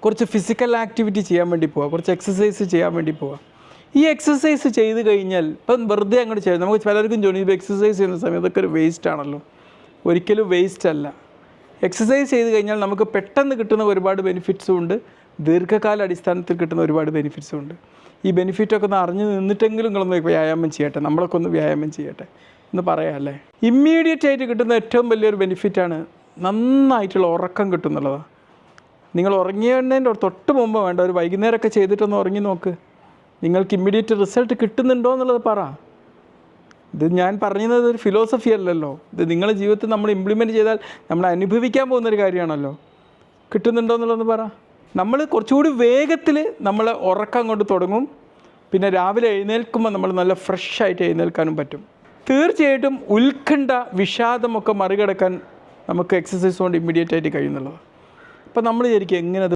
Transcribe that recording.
കുറച്ച് physical activity ചെയ്യാൻ വേണ്ടി പോവുക, കുറച്ച് എക്സസൈസ് ചെയ്യാൻ വേണ്ടി പോവുക. ഈ എക്സസൈസ് ചെയ്ത് കഴിഞ്ഞാൽ ഇപ്പം വെറുതെ അങ്ങോട്ട് ചെയ്യും. നമുക്ക് പലർക്കും തോന്നി ഇപ്പോൾ എക്സസൈസ് ചെയ്യുന്ന സമയത്ത് ഇതൊക്കെ ഒരു വേസ്റ്റ് ആണല്ലോ. ഒരിക്കലും വേസ്റ്റ് അല്ല. എക്സസൈസ് ചെയ്ത് കഴിഞ്ഞാൽ നമുക്ക് പെട്ടെന്ന് കിട്ടുന്ന ഒരുപാട് ബെനിഫിറ്റ്സും ഉണ്ട്, ദീർഘകാല അടിസ്ഥാനത്തിൽ കിട്ടുന്ന ഒരുപാട് ബെനിഫിറ്റ്സും ഉണ്ട്. ഈ ബെനിഫിറ്റൊക്കെ ഒന്ന് അറിഞ്ഞ് നിന്നിട്ടെങ്കിലും നിങ്ങളൊന്ന് വ്യായാമം ചെയ്യട്ടെ, നമ്മളൊക്കെ ഒന്ന് വ്യായാമം ചെയ്യട്ടെ എന്ന് പറയാം അല്ലേ. ഇമ്മീഡിയറ്റ് ആയിട്ട് കിട്ടുന്ന ഏറ്റവും വലിയൊരു ബെനിഫിറ്റാണ് നന്നായിട്ടുള്ള ഉറക്കം കിട്ടുന്നുള്ളതാണ്. നിങ്ങൾ ഉറങ്ങിയതിൻ്റെ തൊട്ട് മുമ്പ് വേണ്ട, ഒരു വൈകുന്നേരമൊക്കെ ചെയ്തിട്ടൊന്ന് ഉറങ്ങി നോക്ക്, നിങ്ങൾക്ക് ഇമ്മീഡിയറ്റ് റിസൾട്ട് കിട്ടുന്നുണ്ടോ എന്നുള്ളത് പറ. ഇത് ഞാൻ പറഞ്ഞത് ഒരു ഫിലോസഫി അല്ലല്ലോ, ഇത് നിങ്ങളുടെ ജീവിതത്തിൽ നമ്മൾ ഇംപ്ലിമെൻറ്റ് ചെയ്താൽ നമ്മൾ അനുഭവിക്കാൻ പോകുന്നൊരു കാര്യമാണല്ലോ. കിട്ടുന്നുണ്ടോ എന്നുള്ളത് പറ. നമ്മൾ കുറച്ചുകൂടി വേഗത്തിൽ നമ്മൾ ഉറക്കം കൊണ്ട് തുടങ്ങും. പിന്നെ രാവിലെ എഴുന്നേൽക്കുമ്പോൾ നമ്മൾ നല്ല ഫ്രഷ് ആയിട്ട് എഴുന്നേൽക്കാനും പറ്റും. തീർച്ചയായിട്ടും ഉത്കണ്ഠ വിഷാദമൊക്കെ മറികടക്കാൻ നമുക്ക് എക്സസൈസ് കൊണ്ട് ഇമ്മീഡിയറ്റ് ആയിട്ട് കഴിയുന്നുള്ളത്. അപ്പോൾ നമ്മൾ ശരിക്കും എങ്ങനെ